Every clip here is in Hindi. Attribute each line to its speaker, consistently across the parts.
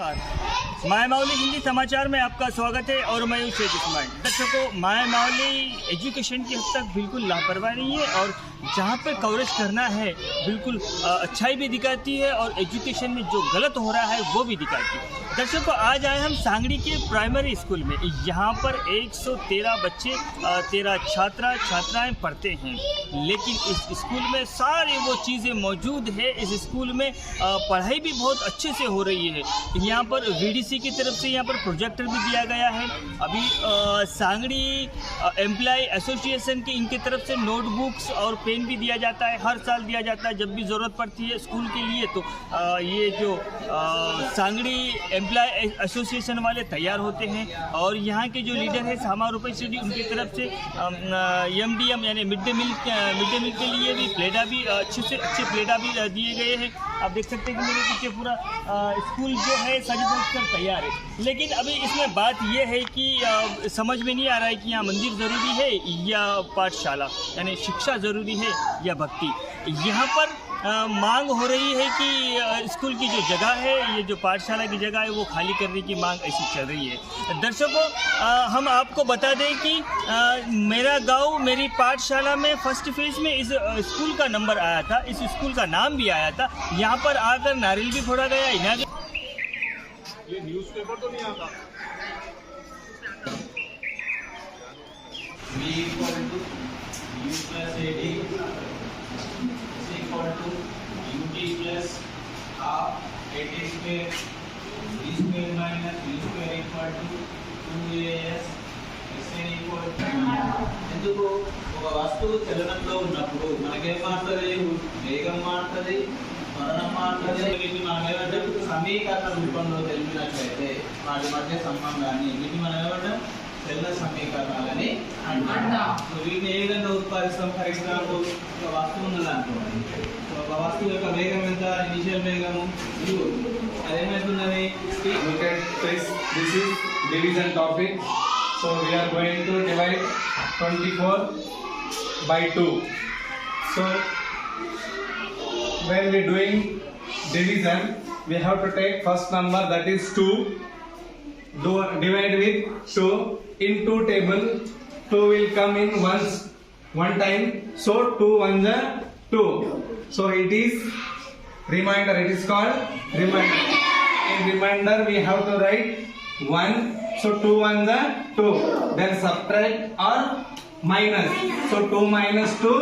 Speaker 1: नमस्कार, माय माउली हिंदी समाचार में आपका स्वागत है और मैं हूं शेख इस्माइल। दर्शकों, माय माउली एजुकेशन की हद तक बिल्कुल लापरवाही नहीं है और जहां पे कवरेज करना है बिल्कुल अच्छाई भी दिखाती है और एजुकेशन में जो गलत हो रहा है वो भी दिखाती है। दर्शकों, आज आए हम सांगड़ी के प्राइमरी स्कूल में। यहाँ पर 113 बच्चे 13 छात्राएं पढ़ते हैं, लेकिन इस स्कूल में सारी वो चीज़ें मौजूद है। इस स्कूल में पढ़ाई भी बहुत अच्छे से हो रही है। यहाँ पर वीडीसी की तरफ से यहाँ पर प्रोजेक्टर भी दिया गया है। अभी सांगड़ी एम्प्लॉय एसोसिएशन की इनकी तरफ से नोटबुक्स और पेन भी दिया जाता है, हर साल दिया जाता है जब भी ज़रूरत पड़ती है स्कूल के लिए। तो ये जो सांगड़ी एम्प्लॉय एसोसिएशन वाले तैयार होते हैं और यहाँ के जो लीडर है सामा रुपये से उनकी तरफ से MDM यानी मिड डे मील के लिए भी प्लेटा भी अच्छे प्लेटा भी दिए गए हैं। आप देख सकते हैं कि मेरे पीछे पूरा स्कूल जो है सज धज कर तैयार है। लेकिन अभी इसमें बात यह है कि समझ में नहीं आ रहा है कि यहाँ मंदिर ज़रूरी है या पाठशाला यानी शिक्षा ज़रूरी है या भक्ति। यहाँ पर मांग हो रही है कि स्कूल की जो जगह है, ये जो पाठशाला की जगह है वो खाली करने की मांग ऐसी चल रही है। दर्शकों, हम आपको बता दें कि मेरा गांव मेरी पाठशाला में फर्स्ट फेज में इस स्कूल का नंबर आया था, इस स्कूल का नाम भी आया था। यहाँ पर आकर नारियल भी फोड़ा गया।
Speaker 2: ये न्यूज़पेपर तो नहीं आता। UT plus AT square B square minus B square equal to 2AS SN equal to ఎందుకు ఒక వస్తువు చలనంలో ఉన్నప్పుడు మనకేం మారుతుంది? వేగం మారుతుంది, త్వరణం మారుతుంది. వీటిని మనం ఏమంటే సమీకరణ రూపంలో తెలిపినట్లయితే వాటి మధ్య సంబంధాన్ని వీటిని మనం ఏమంటాం? చలన సమీకరణాలని అంటాం. వీటిని ఏ విధంగా ఉత్పాదిస్తాం? ఫర్ ఎగ్జాంపుల్ ఒక వస్తువు ఉన్నదనుకోండి, ఒక వస్తువు యొక్క వేగం ఎంత? ఇనిషియల్ వేగము u. అదేమవుతున్నది?
Speaker 3: Look at this. This is division topic. So we are going to divide 24 by 2. So when we doing division, we have to take first number, that is 2. Divide with 2. In 2 table, 2 will come in one time. So 2 1s are 2. So it is reminder. It is called reminder. In reminder we have to write 1. So 2 1s are 2. Then subtract or minus. So 2 minus 2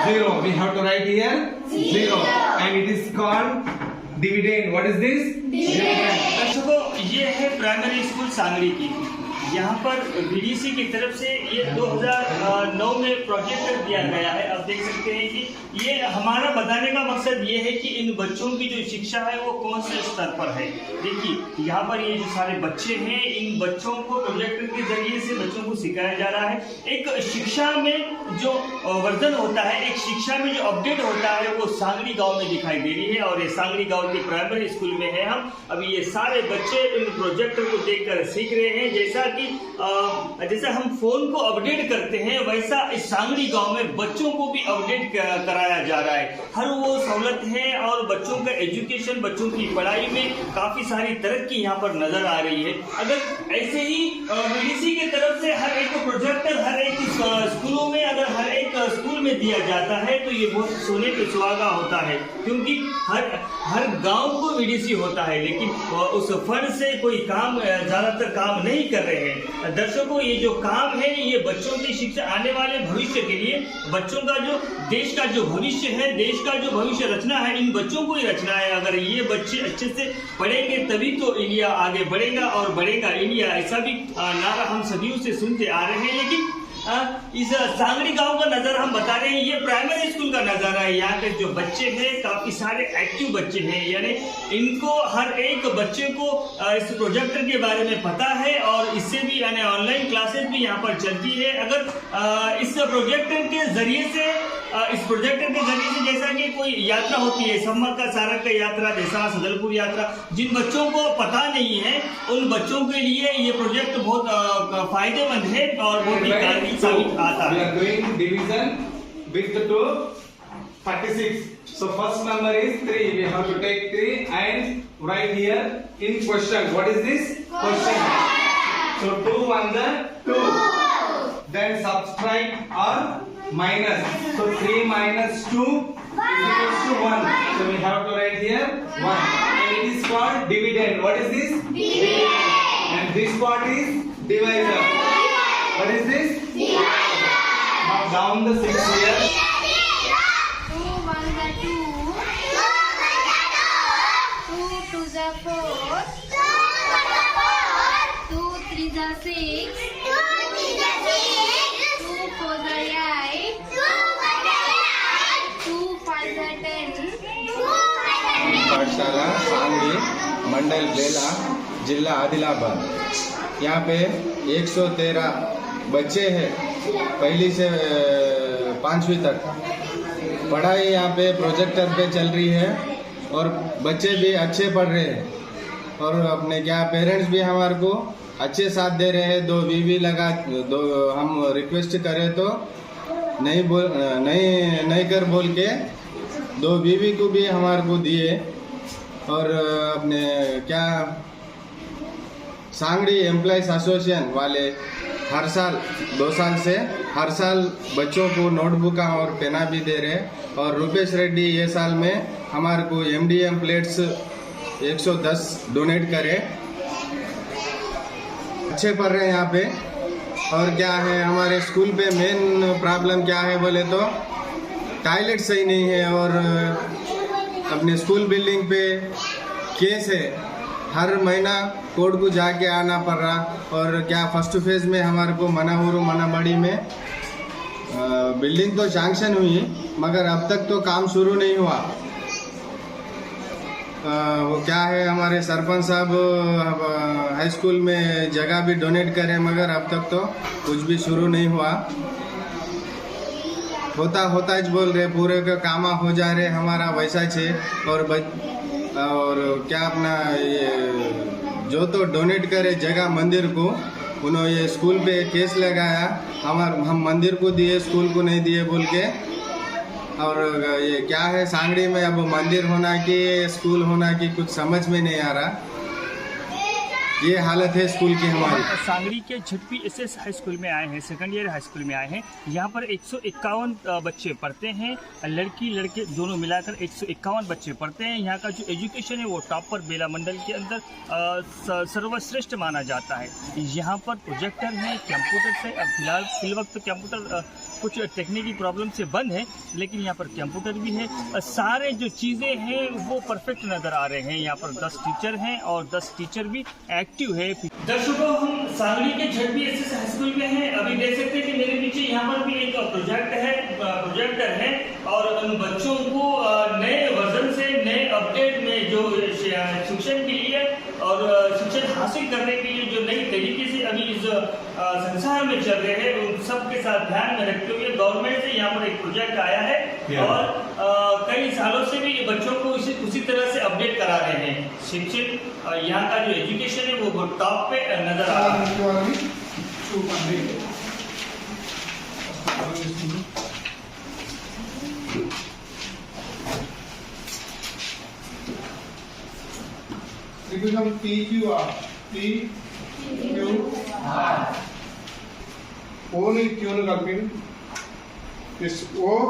Speaker 3: 0. We have to write here 0. And it is called dividend. What is this? Dividend.
Speaker 1: दर्शकों, ये है प्राइमरी स्कूल सांगड़ी की। यहाँ पर वीडीसी की तरफ से ये 2009 में प्रोजेक्ट दिया गया है। आप देख सकते हैं कि ये हमारा बताने का मकसद ये है कि इन बच्चों की जो शिक्षा है वो कौन से स्तर पर है। देखिए, यहाँ पर ये जो सारे बच्चे हैं, इन बच्चों को प्रोजेक्टर के जरिए से बच्चों को सिखाया जा रहा है। एक शिक्षा में जो वर्जन होता है, एक शिक्षा में जो अपडेट होता है वो सांगड़ी गाँव में दिखाई दे रही है और ये सांगड़ी गाँव के प्राइमरी स्कूल में है। हम अभी ये सारे बच्चे इन प्रोजेक्टर को देखकर सीख रहे हैं। जैसा हम फोन को अपडेट करते हैं वैसा इस सांगड़ी गांव में बच्चों को भी अपडेट कराया जा रहा है। हर वो सहूलत है और बच्चों का एजुकेशन, बच्चों की पढ़ाई में काफी सारी तरक्की यहाँ पर नजर आ रही है। अगर ऐसे ही वीडीसी की तरफ से हर एक प्रोजेक्टर हर एक स्कूलों में, अगर हर एक स्कूल में दिया जाता है तो ये बहुत सोने पे सुहागा होता है, क्योंकि हर गांव को वीडीसी होता है, लेकिन उस फंड से कोई काम ज्यादातर काम नहीं कर रहे हैं। दर्शकों, ये जो काम है ये बच्चों की शिक्षा, आने वाले भविष्य के लिए, बच्चों का जो देश का जो भविष्य है, देश का जो भविष्य रचना है, इन बच्चों को ही रचना है। अगर ये बच्चे अच्छे से पढ़ेंगे तभी तो इंडिया आगे बढ़ेगा और बढ़ेगा इंडिया, ऐसा भी नारा हम सदियों से सुनते आ रहे हैं। लेकिन इस सांगड़ी गांव का नज़ारा हम बता रहे हैं, ये प्राइमरी स्कूल का नज़ारा है। यहाँ के जो बच्चे हैं काफ़ी सारे एक्टिव बच्चे हैं, यानी इनको हर एक बच्चे को इस प्रोजेक्टर के बारे में पता है और इससे भी यानी ऑनलाइन क्लासेस भी यहाँ पर चलती है। अगर इस प्रोजेक्टर के जरिए से जैसा कि कोई यात्रा होती है, सम्मर का सारक का यात्रा, जैसा सदलपुर यात्रा, जिन बच्चों को पता नहीं है उन बच्चों के लिए ये प्रोजेक्ट बहुत फायदेमंद है और बहुत ही कारगर साबित आता है।
Speaker 3: We are doing division with 2 36. So first number is 3. We have to take 3 and write here in question. What is this? Question. So 2 1 the 2. Then subtract or minus. So 3 minus 2 is equals to 1. So we have to write here 1. And it is called dividend. What is this? Dividend. And this part is divisor. What is this? Divisor. Now down the 6 here.
Speaker 4: 2 1 the 2. 2 2 the 4. 2 3 the 6. 2 4 the 8. 2 5 the 10.
Speaker 5: पाठशाला सांगली मंडल बेला जिला आदिलाबाद। यहाँ पे 113 बच्चे हैं पहली से 5वीं तक। पढ़ाई यहाँ पे प्रोजेक्टर पे चल रही है और बच्चे भी अच्छे पढ़ रहे हैं और अपने क्या पेरेंट्स भी हमारे को अच्छे साथ दे रहे हैं। 2 बीवी लगा दो हम रिक्वेस्ट करें तो नहीं कर बोल के 2 बीवी को भी हमारे को दिए। और अपने क्या सांगड़ी एम्प्लॉयज एसोसिएशन वाले हर साल 2 साल से हर साल बच्चों को नोटबुक और पेना भी दे रहे। और रुपेश रेड्डी ये साल में हमारे को MDM प्लेट्स 110 डोनेट करे। अच्छे पढ़ रहे हैं यहाँ पे। और क्या है हमारे स्कूल पे मेन प्रॉब्लम क्या है बोले तो टॉयलेट सही नहीं है और अपने स्कूल बिल्डिंग पे केस है। हर महीना कोर्ट को जाके आना पड़ रहा। और क्या फर्स्ट फेज में हमारे को मनाबड़ी में बिल्डिंग तो सैंक्शन हुई मगर अब तक तो काम शुरू नहीं हुआ। वो क्या है हमारे सरपंच साहब हाई स्कूल में जगह भी डोनेट करें मगर अब तक तो कुछ भी शुरू नहीं हुआ। होता है बोल रहे पूरे का काम हो जा रहे हमारा वैसा छे। और क्या अपना ये जो तो डोनेट करे जगह मंदिर को उन्होंने ये स्कूल पे केस लगाया। हम मंदिर को दिए स्कूल को नहीं दिए बोल के। और ये क्या है सांगड़ी में अब मंदिर होना कि स्कूल होना कि कुछ समझ में नहीं आ रहा। ये हालत है स्कूल की हमारी।
Speaker 1: सांगरी के झटपी SS हाई स्कूल में आए हैं, सेकंड ईयर हाई स्कूल में आए हैं। यहाँ पर 151 बच्चे पढ़ते हैं, लड़की लड़के दोनों मिलाकर 151 बच्चे पढ़ते हैं। यहाँ का जो एजुकेशन है वो टॉप पर बेला मंडल के अंदर सर्वश्रेष्ठ माना जाता है। यहाँ पर प्रोजेक्टर है, कंप्यूटर से अब फिल वक्त कंप्यूटर कुछ टेक्निकल प्रॉब्लम से बंद है लेकिन यहाँ पर कंप्यूटर भी है। सारे जो चीज़ें हैं वो परफेक्ट नज़र आ रहे हैं। यहाँ पर 10 टीचर हैं और 10 टीचर भी एक्टिव है। दर्शकों हम सांगली के झटपी SS हाई स्कूल में हैं। अभी देख सकते हैं कि मेरे पीछे यहाँ पर भी एक प्रोजेक्टर है और उन बच्चों को नए वर्जन से नए अपडेट में जो शिक्षण के लिए और शिक्षण हासिल करने के लिए जो नई तरीके से अभी इस संसार में चल रहे हैं उन सब के साथ ध्यान में रखते हुए गवर्नमेंट से यहाँ पर एक प्रोजेक्ट आया है और कई सालों से भी ये बच्चों को उसी तरह से अपडेट करा रहे हैं। शिक्षण यहाँ का जो एजुकेशन है वो टॉप पे नजर आ रहा है।
Speaker 6: It becomes PQR. PQR. ఓని ట్యూన్ కలిపి SOR.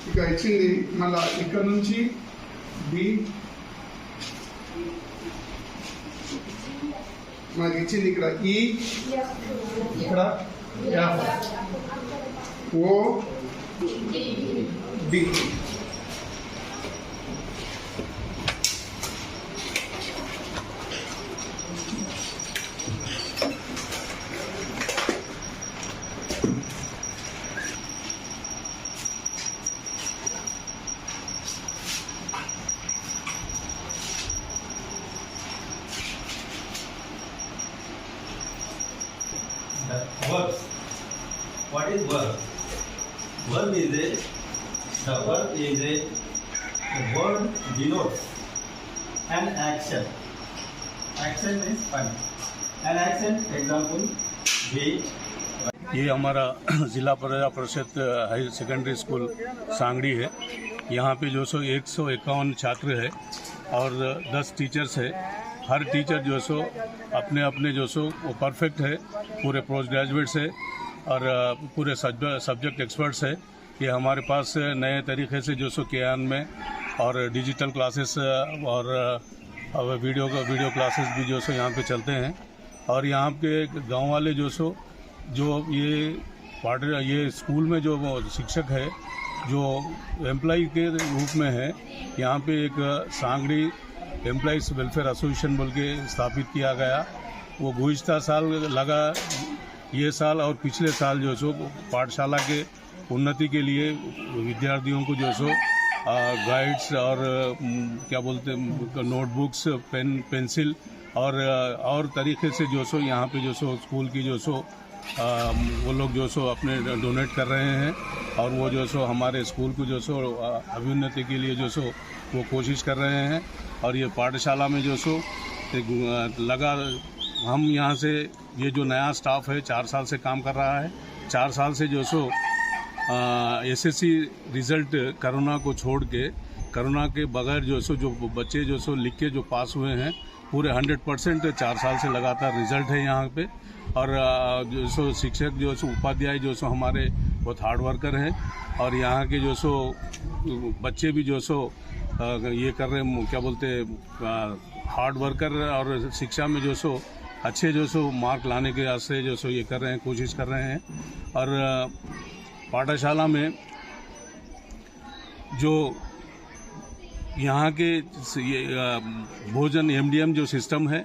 Speaker 6: ఇక ఇచ్చింది మళ్ళా ఇక్కడ నుంచి B మనకి ఇచ్చింది ఇక్కడ E ఇక్కడ F O D
Speaker 7: Verbs. What is verb? Verb is the word denotes an action. Action is fun. An action, example, be.
Speaker 8: ये हमारा जिला परिषद हाई सेकेंडरी स्कूल सांगड़ी है। यहाँ पे जो सो 151 छात्र है और 10 टीचर्स है। हर टीचर जो सो अपने अपने जो सो वो परफेक्ट है, पूरे पोस्ट ग्रेजुएट्स है और पूरे सब्जेक्ट एक्सपर्ट्स है। ये हमारे पास नए तरीके से जो सो कियान में और डिजिटल क्लासेस और वीडियो क्लासेस भी जो सो यहाँ पे चलते हैं। और यहाँ के गांव वाले जो सो ये स्कूल में जो शिक्षक है जो एम्प्लॉय के रूप में है, यहाँ पे एक सांगड़ी एम्प्लॉइज़ वेलफेयर एसोसिएशन बोल के स्थापित किया गया। वो गुज़िश्ता साल लगा, ये साल और पिछले साल जो सो पाठशाला के उन्नति के लिए विद्यार्थियों को जो सो गाइड्स और क्या बोलते हैं नोटबुक्स, पेंसिल और तरीके से जो सो यहाँ पे जो सो स्कूल की जो सो वो लोग जो सो अपने डोनेट कर रहे हैं और वो जो सो हमारे स्कूल को जो सो अभ्युन्नति के लिए जो सो वो कोशिश कर रहे हैं। और ये पाठशाला में जो सो लगा, हम यहाँ से ये जो नया स्टाफ है 4 साल से काम कर रहा है। 4 साल से जो सो एसएससी रिज़ल्ट कोरोना को छोड़ के, कोरोना के बगैर जो सो जो बच्चे जो सो लिख के जो पास हुए हैं पूरे 100% 4 साल से लगातार रिज़ल्ट है यहाँ पे। और जो सो शिक्षक जो सो उपाध्याय जो सो हमारे बहुत हार्ड वर्कर हैं और यहाँ के जो सो बच्चे भी जो सो ये कर रहे हैं, क्या बोलते हैं हार्ड वर्कर और शिक्षा में जो सो अच्छे जो सो मार्क लाने के वास्ते जो सो ये कर रहे हैं, कोशिश कर रहे हैं। और पाठशाला में जो यहाँ के भोजन MDM जो सिस्टम है